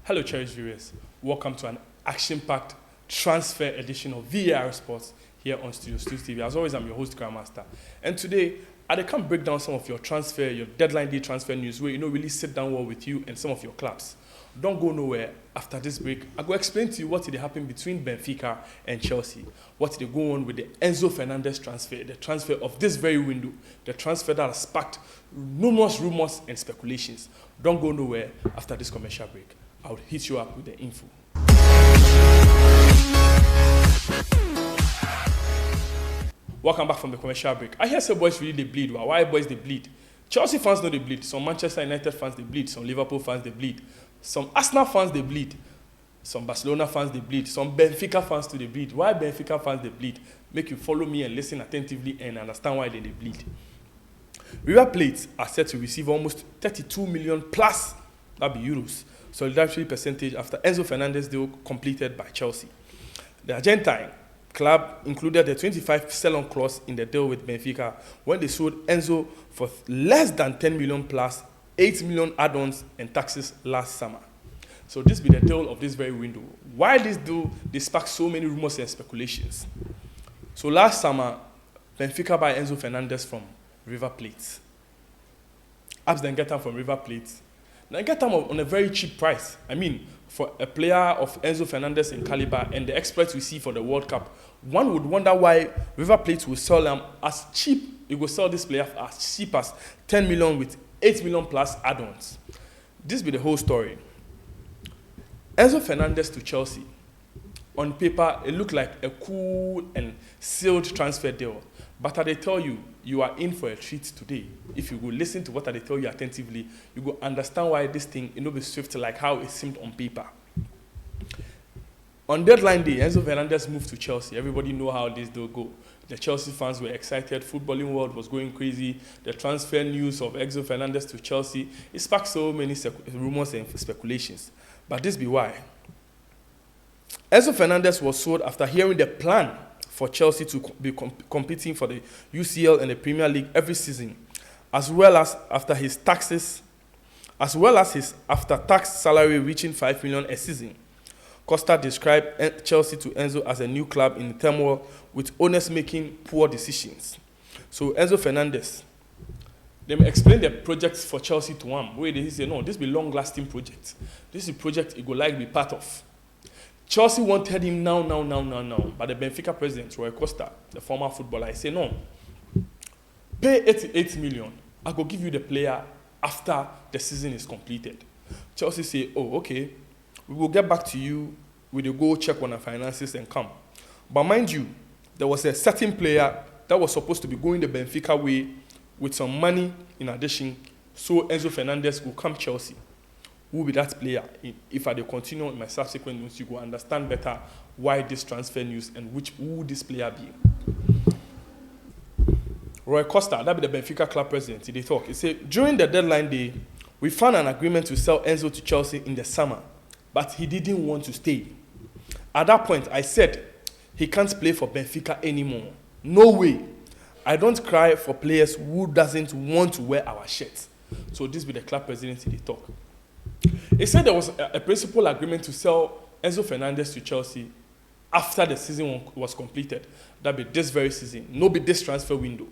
Hello, cherished viewers. Welcome to an action-packed transfer edition of V.A.R. Sports here on Studio Stu's TV. As always, I'm your host, Grandmaster. And today, I can break down some of your deadline day transfer news where really sit down well with you and some of your clubs. Don't go nowhere. After this break, I go explain to you what did happen between Benfica and Chelsea. What did go on with the Enzo Fernández transfer, the transfer of this very window, the transfer that has sparked numerous rumors and speculations. Don't go nowhere after this commercial break. I'll hit you up with the info. Welcome back from the commercial break. I hear some boys really they bleed. Why boys they bleed? Chelsea fans know they bleed. Some Manchester United fans they bleed. Some Liverpool fans they bleed. Some Arsenal fans they bleed. Some Barcelona fans they bleed. Some Benfica fans too they bleed. Why Benfica fans they bleed? Make you follow me and listen attentively and understand why they bleed. River Plate are set to receive almost 32 million plus, that'll be euros, solidarity percentage after Enzo Fernández deal completed by Chelsea. The Argentine club included a 25 sell-on clause in the deal with Benfica when they sold Enzo for less than 10 million plus 8 million add-ons and taxes last summer. So this be the deal of this very window. Why this deal? They sparked so many rumors and speculations. So last summer, Benfica buy Enzo Fernández from River Plate. Abs then get them from River Plate. Now get them on a very cheap price. I mean, for a player of Enzo Fernández in caliber and the exploits we see for the World Cup, one would wonder why River Plate will sell them as cheap. It will sell this player as cheap as 10 million with 8 million plus add-ons. This be the whole story. Enzo Fernández to Chelsea. On paper, it looked like a cool and sealed transfer deal. But they tell you, you are in for a treat today. If you go listen to what they tell you attentively, you go understand why this thing be swift like how it seemed on paper. On deadline day, Enzo Fernández moved to Chelsea. Everybody know how this deal go. The Chelsea fans were excited. Footballing world was going crazy. The transfer news of Enzo Fernández to Chelsea, it sparked so many rumors and speculations. But this be why. Enzo Fernández was sold after hearing the plan for Chelsea to be competing for the UCL and the Premier League every season, as well as after his after-tax salary reaching 5 million a season. Costa described Chelsea to Enzo as a new club in turmoil with owners making poor decisions. So Enzo Fernández, they explained the projects for Chelsea to him, where they say, no, this be long-lasting project. This is a project he go like be part of. Chelsea wanted him now. But the Benfica president, Rui Costa, the former footballer, he said, no, pay 88 million. I go give you the player after the season is completed. Chelsea say, oh, okay, we will get back to you. We will go check on our finances and come. But mind you, there was a certain player that was supposed to be going the Benfica way with some money in addition, so Enzo Fernández will come Chelsea. Who will be that player? If I continue in my subsequent news, you will understand better why this transfer news and who this player be. Rui Costa, that be the Benfica club president, they talk. He said, during the deadline day, we found an agreement to sell Enzo to Chelsea in the summer, but he didn't want to stay. At that point, I said, he can't play for Benfica anymore. No way. I don't cry for players who doesn't want to wear our shirts. So this be the club president, they talk. He said there was a principal agreement to sell Enzo Fernández to Chelsea after the season was completed. That be this very season, no be this transfer window.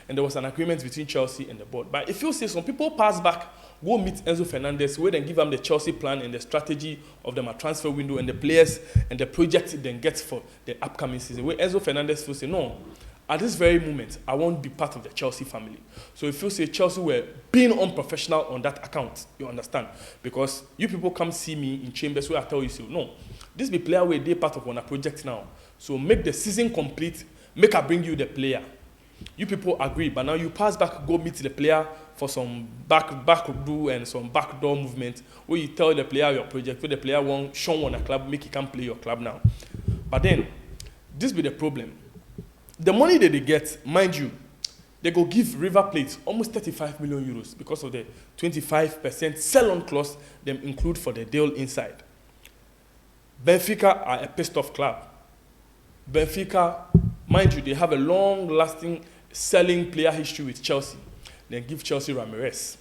And there was an agreement between Chelsea and the board. But if you say some people pass back, go meet Enzo Fernández, wait and give them the Chelsea plan and the strategy of them a transfer window and the players and the project it then gets for the upcoming season. Where Enzo Fernández will say, no, at this very moment, I won't be part of the Chelsea family. So if you say Chelsea were being unprofessional on that account, you understand. Because you people come see me in chambers where I tell you, so no, this be player where they part of on a project now. So make the season complete, make I bring you the player. You people agree, but now you pass back, go meet the player for some back do and some backdoor movement where you tell the player your project, where the player won't show on a club, make he can play your club now. But then, this be the problem. The money that they get, mind you, they go give River Plate almost 35 million euros because of the 25% sell-on clause they include for the deal inside. Benfica are a pissed-off club. Benfica, mind you, they have a long-lasting selling player history with Chelsea. They give Chelsea Ramirez.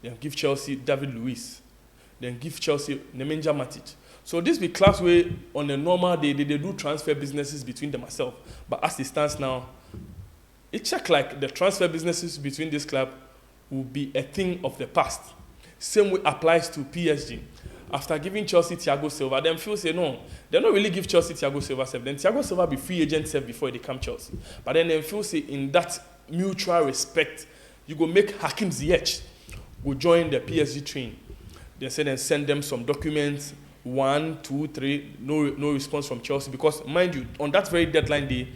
They give Chelsea David Luiz. then give Chelsea Nemanja Matic. So this be clubs where on a normal day they do transfer businesses between themselves. But as it stands now, it check like the transfer businesses between this club will be a thing of the past. Same way applies to PSG. After giving Chelsea Thiago Silva, them feel say no, they don't really give Chelsea Thiago Silva self. Then Thiago Silva be free agent self before they come Chelsea. But then they feel say in that mutual respect, you go make Hakim Ziyech go join the PSG train. They say then send them some documents, 1, 2, 3, no response from Chelsea, because mind you, on that very deadline day,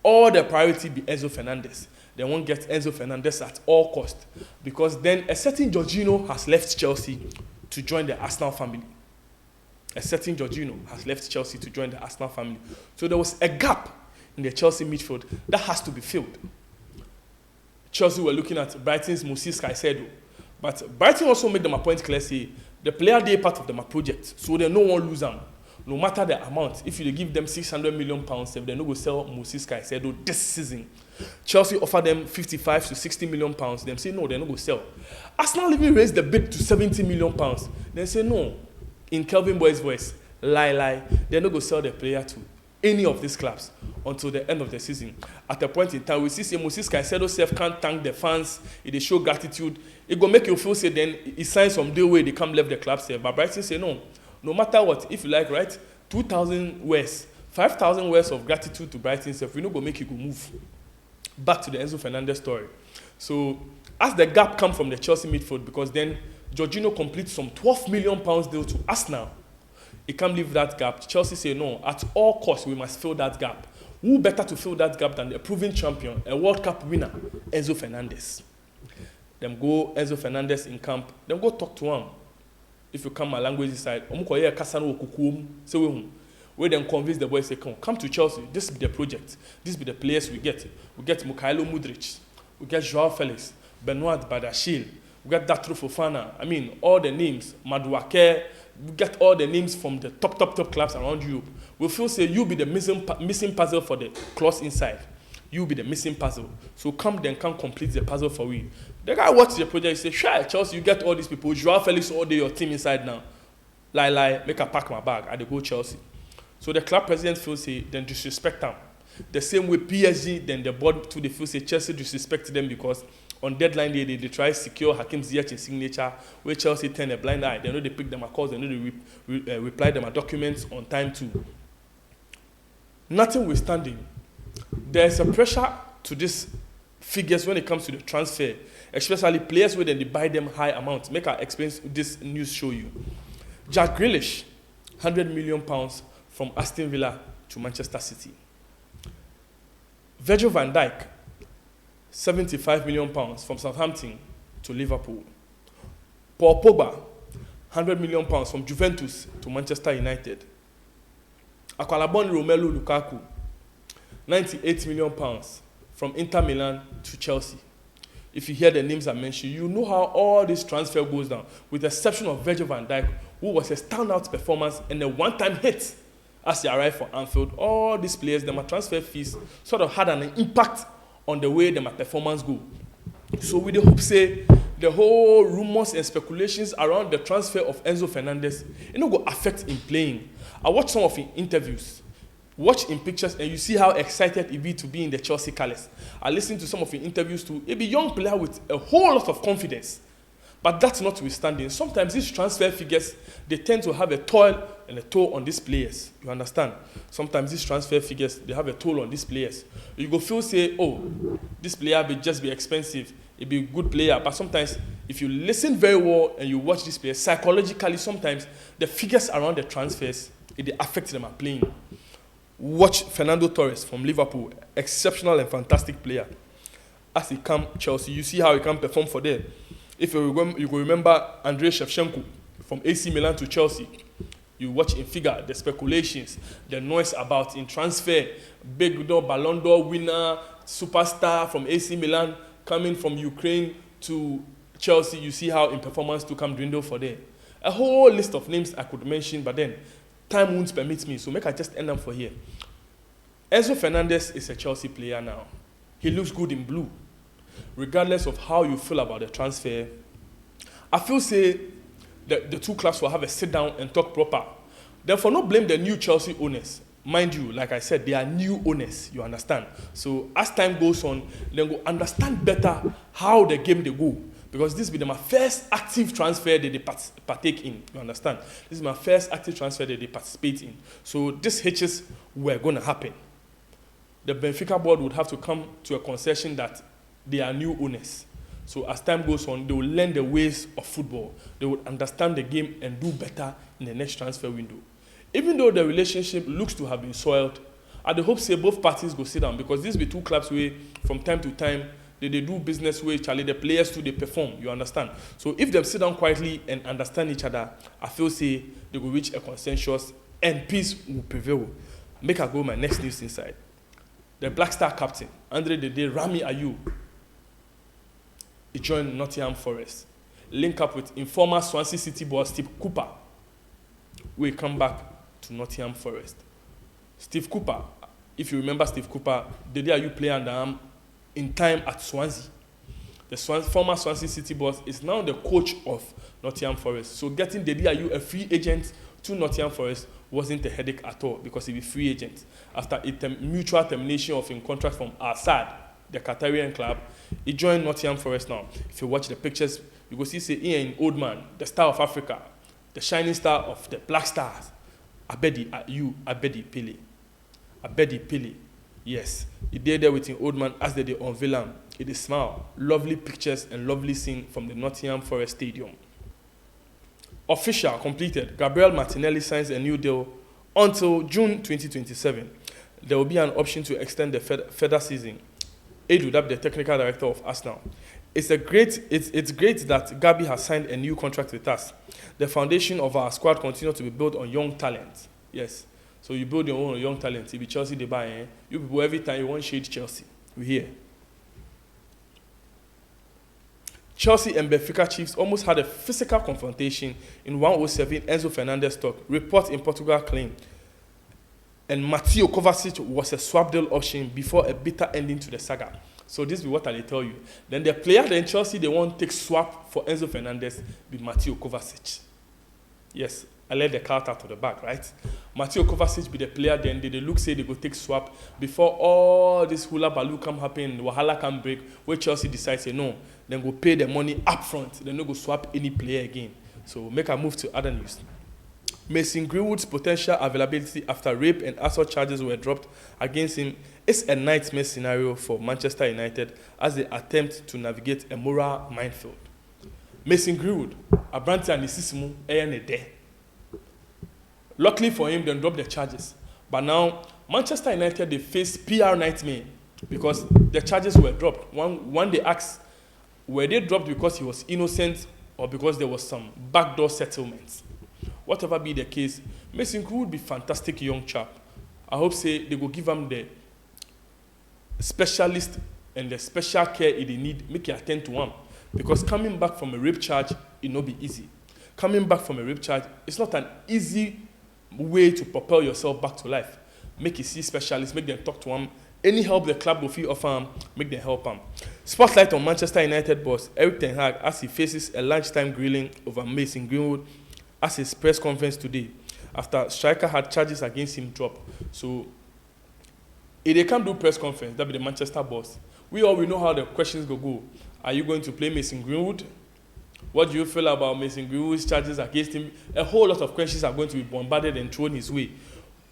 all the priority be Enzo Fernández. They won't get Enzo Fernández at all cost, because then a certain Jorginho has left Chelsea to join the Arsenal family. A certain Jorginho has left Chelsea to join the Arsenal family. So there was a gap in the Chelsea midfield that has to be filled. Chelsea were looking at Brighton's Moises Caicedo, but Brighton also made them a point clear, say the player they part of them a project, so they no one lose them. No matter the amount, if you give them £600 million, if they no go sell Moises Caicedo this season, Chelsea offer them £55 to £60 million. Them say no, they no go sell. Arsenal even raised the bid to £70 million. They say no. In Kelvin Boy's voice, lie. They no go sell the player to any of these clubs until the end of the season. At a point in time, we see Moises Caicedo self can't thank the fans. If they show gratitude, it go make you feel say then he signs some deal where they come left the club self. But Brighton say no. No matter what, if you like, right, 2,000 words, 5,000 words of gratitude to Brighton self, we no go make you go move. Back to the Enzo Fernández story. So as the gap come from the Chelsea midfield, because then Jorginho completes some £12 million deal to Arsenal, he can't leave that gap. Chelsea say no, at all costs we must fill that gap. Who better to fill that gap than the proven champion, a World Cup winner, Enzo Fernández? Them go Enzo Fernández in camp, them go talk to him. If you come my language side, where then convince the boys, say, come to Chelsea, this be the project, this be the players we get. We get Mykhailo Mudryk, we get Joao Felix, Benoit Badiashile, we get Datro Fofana, I mean, all the names, Maduake, we get all the names from the top clubs around Europe. We feel say you be the missing puzzle for the clause inside. You be the missing puzzle. So come complete the puzzle for we. The guy watch the project, say, sure, Chelsea, you get all these people. Joao Felix all day, your team inside now. Lie, make a pack my bag. I go Chelsea. So the club president feels say, then disrespect them. The same way PSG, then the board to the feel say Chelsea disrespect them because on deadline day, they try to secure Hakim Ziyech's signature, where Chelsea turn a blind eye. They know they pick them a calls, they know they reply them a documents on time too. Notwithstanding, there's a pressure to these figures when it comes to the transfer, especially players where they buy them high amounts. Make I explain this news show you. Jack Grealish, £100 million from Aston Villa to Manchester City. Virgil van Dijk, £75 million from Southampton to Liverpool. Paul Pogba, £100 million from Juventus to Manchester United. Akwalabon Romelu Lukaku, £98 million from Inter Milan to Chelsea. If you hear the names I mentioned, you know how all this transfer goes down, with the exception of Virgil van Dijk, who was a standout performance and a one-time hit as he arrived for Anfield. All these players, their transfer fees sort of had an impact on the way their performance go. So with the hope say, the whole rumors and speculations around the transfer of Enzo Fernández, it no go affect him playing. I watched some of his interviews, watch in pictures, and you see how excited he be to be in the Chelsea colours. I listened to some of his interviews too. He be a young player with a whole lot of confidence. But that's notwithstanding. Sometimes these transfer figures, they tend to have a toll and a toll on these players. You understand? Sometimes these transfer figures, they have a toll on these players. You go feel say, oh, this player will just be expensive. He'll be a good player. But sometimes, if you listen very well and you watch this player, psychologically, sometimes the figures around the transfers, they affect them at playing. Watch Fernando Torres from Liverpool, exceptional and fantastic player. As he come Chelsea, you see how he can perform for them. If you remember Andrei Shevchenko from AC Milan to Chelsea, you watch in figure the speculations, the noise about in transfer, big Ballon d'Or winner, superstar from AC Milan coming from Ukraine to Chelsea. You see how in performance to come dwindle for them. A whole list of names I could mention, but then time won't permit me, so make I just end up for here. Enzo Fernández is a Chelsea player now. He looks good in blue. Regardless of how you feel about the transfer, I feel say the two clubs will have a sit down and talk proper. Therefore, not blame the new Chelsea owners. Mind you, like I said, they are new owners, you understand? So as time goes on, then go understand better how the game they go. Because this will be my first active transfer that they partake in, you understand? This is my first active transfer that they participate in. So these hitches were going to happen. The Benfica board would have to come to a concession that they are new owners. So as time goes on, they will learn the ways of football. They would understand the game and do better in the next transfer window. Even though the relationship looks to have been soiled, I hope say both parties go sit down, because these be two clubs where from time to time they do business where Charlie, the players too, they perform, you understand? So if them sit down quietly and understand each other, I feel say they will reach a consensus and peace will prevail. Make I go my next news inside. The Black Star captain, Andre Dede Rami Ayew, he joined Nottingham Forest. Link up with informer Swansea City boss Steve Cooper. We come back to Nottingham Forest. Steve Cooper, if you remember Steve Cooper, Dede Ayew played under him in time at Swansea. The former Swansea City boss is now the coach of Nottingham Forest. So getting Dede Ayew a free agent to Nottingham Forest wasn't a headache at all, because he was a free agent. After a mutual termination of his contract from Al-Sadd, the Qatarian club, he joined Nottingham Forest now. If you watch the pictures, you will see say Ian Old Man, the star of Africa, the shining star of the Black Stars, Abedi Pele. Yes, he did there with an Old Man as they unveil him. It is smile, lovely pictures and lovely scene from the Nottingham Forest Stadium. Official completed. Gabriel Martinelli signs a new deal until June 2027. There will be an option to extend the further season. Edu, the technical director of Arsenal. It's great that Gabi has signed a new contract with us. The foundation of our squad continues to be built on young talent. Yes. So you build your own young talent. If it's Chelsea, they buy. Eh? You people, every time you want shade Chelsea. We here. Chelsea and Benfica Chiefs almost had a physical confrontation in 107 Enzo Fernández talk. Report in Portugal claim. And Mateo Kovacic was a swap deal option before a bitter ending to the saga. So this is what I tell you. Then the player in Chelsea, they want to take swap for Enzo Fernández be Mateo Kovacic. Yes, I let the cart out of the bag, right? Mateo Kovacic be the player, then they look say they go take swap before all this hula baloo come happen, wahala come break, where Chelsea decides say no, then go pay the money up front, then no go swap any player again. So make a move to other news. Mason Greenwood's potential availability after rape and assault charges were dropped against him is a nightmare scenario for Manchester United as they attempt to navigate a moral minefield. Mason Greenwood, Abranti and Isisimu, there. Luckily for him, they dropped the charges. But now, Manchester United, they face PR nightmare because the charges were dropped. One they asked, were they dropped because he was innocent or because there was some backdoor settlements? Whatever be the case, Mason Greenwood be fantastic young chap. I hope say they will give him the specialist and the special care they need, make it attend to him. Because coming back from a rape charge, it not be easy. Coming back from a rape charge, it's not an easy way to propel yourself back to life. Make it see specialists, make them talk to him. Any help the club will feel offer him, make them help him. Spotlight on Manchester United boss Erik ten Hag as he faces a lunchtime grilling over Mason Greenwood at his press conference today after striker had charges against him dropped. So if they can't do press conference, that be the Manchester boss. We know how the questions go. Are you going to play Mason Greenwood? What do you feel about Mason Greenwood's charges against him? A whole lot of questions are going to be bombarded and thrown his way.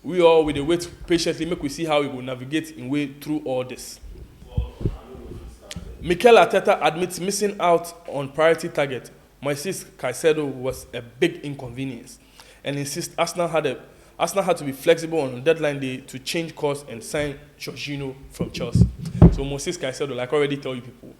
We all will wait patiently, make we see how we will navigate in way through all this. Mikel Arteta admits missing out on priority target. Moises Caicedo was a big inconvenience and insists Arsenal had to be flexible on deadline day to change course and sign Jorginho from Chelsea. So Moises Caicedo, like I already tell you people,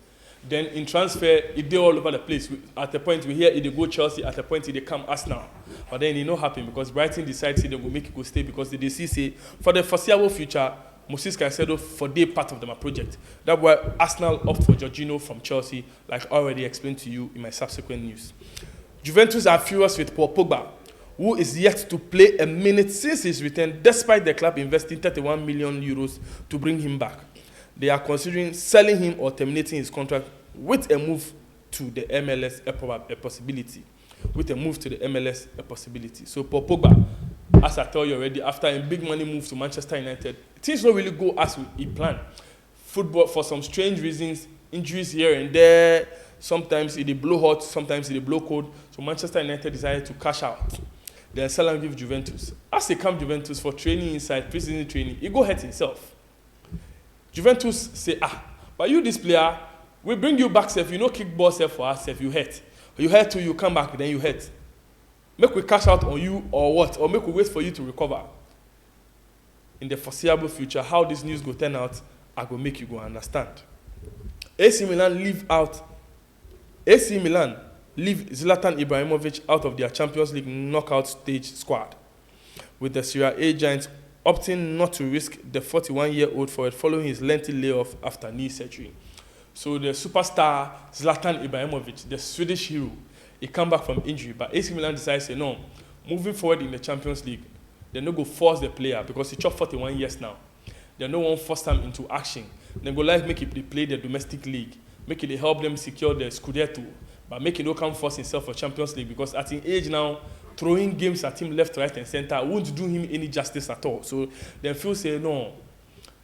then in transfer, it did all over the place. At the point we hear it go Chelsea, at the point it come Arsenal. But then it not happen because Brighton decides they will make it go stay because they see say for the foreseeable future, Moises Caicedo for their part of my project. That's why Arsenal opt for Jorginho from Chelsea, like I already explained to you in my subsequent news. Juventus are furious with Paul Pogba, who is yet to play a minute since his return, despite the club investing 31 million euros to bring him back. They are considering selling him or terminating his contract with a move to the MLS, a possibility. with a move to the MLS a possibility. So Paul Pogba, as I tell you already, after a big money move to Manchester United, things don't really go as he planned. Football, for some strange reasons, injuries here and there, sometimes it blow hot, sometimes it blow cold. So Manchester United decided to cash out. Then sell and give Juventus. As they come Juventus for training inside, pre-season training, he go hurt himself. Juventus say, but you this player, we bring you back, if you know kick ball self for us, if you hurt. You hurt till you come back, then you hurt. Make we cash out on you or what? Or make we wait for you to recover. In the foreseeable future, how this news go turn out, I go make you go understand. AC Milan leave Zlatan Ibrahimovic out of their Champions League knockout stage squad, with the Serie A giants opting not to risk the 41-year-old forward following his lengthy layoff after knee surgery. So the superstar Zlatan Ibrahimovic, the Swedish hero, he come back from injury, but AC Milan decides, no, moving forward in the Champions League, they no go force the player because he chopped 41 years now. They no one force him into action. They go like make it play the domestic league, make it help them secure the Scudetto, but make it no come force himself for Champions League because at his age now, throwing games at him left, right, and center won't do him any justice at all. So then feel say no.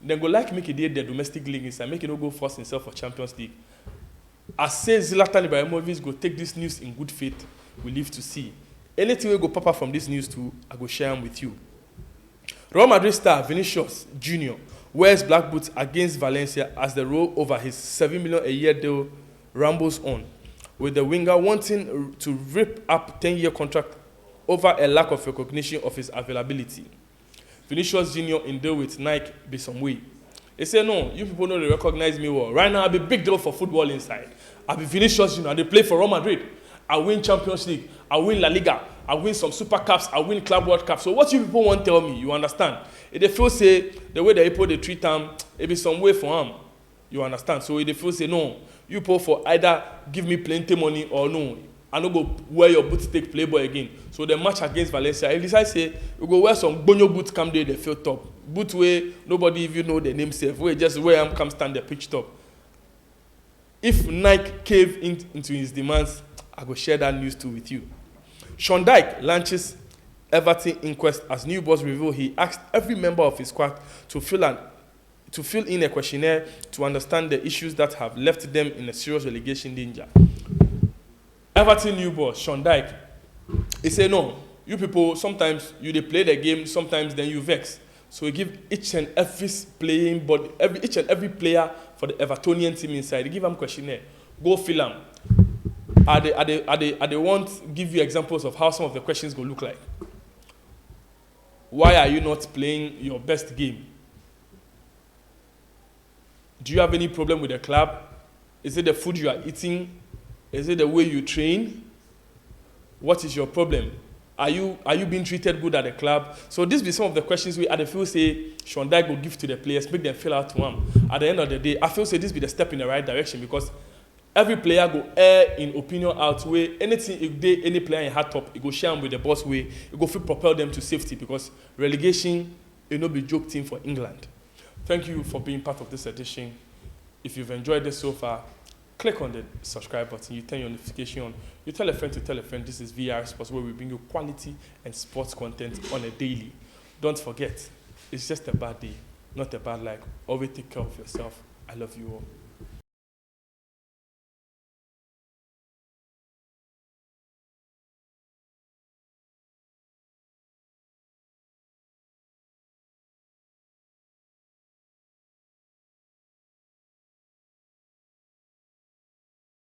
Then go like make it the domestic league inside, make it no go force himself for Champions League. As says Zlatan Ibrahimovic go take this news in good faith, we live to see. Anything we go pop up from this news too, I go share them with you. Real Madrid star Vinicius Jr. wears black boots against Valencia as the roll over his $7 million a year deal rambles on, with the winger wanting to rip up 10-year contract over a lack of recognition of his availability. Vinicius Jr. in deal with Nike be some way. They say, no, you people know they recognize me well. Right now, I be big deal for football inside. I be Vinicius Jr. They play for Real Madrid. I win Champions League. I win La Liga. I win some Super Cups. I win Club World Cup. So what you people want to tell me, you understand? If they feel say, the way they people they treat them, it be some way for them. You understand? So if they feel say, no, you people for either give me plenty money or no, I no go wear your boots take playboy again. So the match against Valencia, if decide say, you go wear some bonyo boots come there, they feel top. Boot way, nobody even know the name self. Where just wear them come stand the pitch top. If Nike cave into his demands, I go share that news too with you. Sean Dyche launches Everton inquest as new boss reveal he asked every member of his squad to fill in a questionnaire to understand the issues that have left them in a serious relegation danger. Everton new boss, Sean Dyche, he said, no, you people, sometimes you they play the game, sometimes then you vex. So we give each and every player for the Evertonian team inside, they give them questionnaire. Go fill them. Are they want give you examples of how some of the questions go look like? Why are you not playing your best game? Do you have any problem with the club? Is it the food you are eating? Is it the way you train? What is your problem? Are you being treated good at the club? So these be some of the questions we at the feel say Sean Dyche will give to the players, make them fill out to him. At the end of the day, I feel say this be the step in the right direction because every player go air in opinion out way. Anything if they any player in hard top, it go share them with the boss way. It go propel them to safety because relegation it no be joke team for England. Thank you for being part of this edition. If you've enjoyed this so far, click on the subscribe button. You turn your notification on. You tell a friend to tell a friend. This is V.A.R. Sports, where we bring you quality and sports content on a daily. Don't forget, it's just a bad day, not a bad life. Always take care of yourself. I love you all.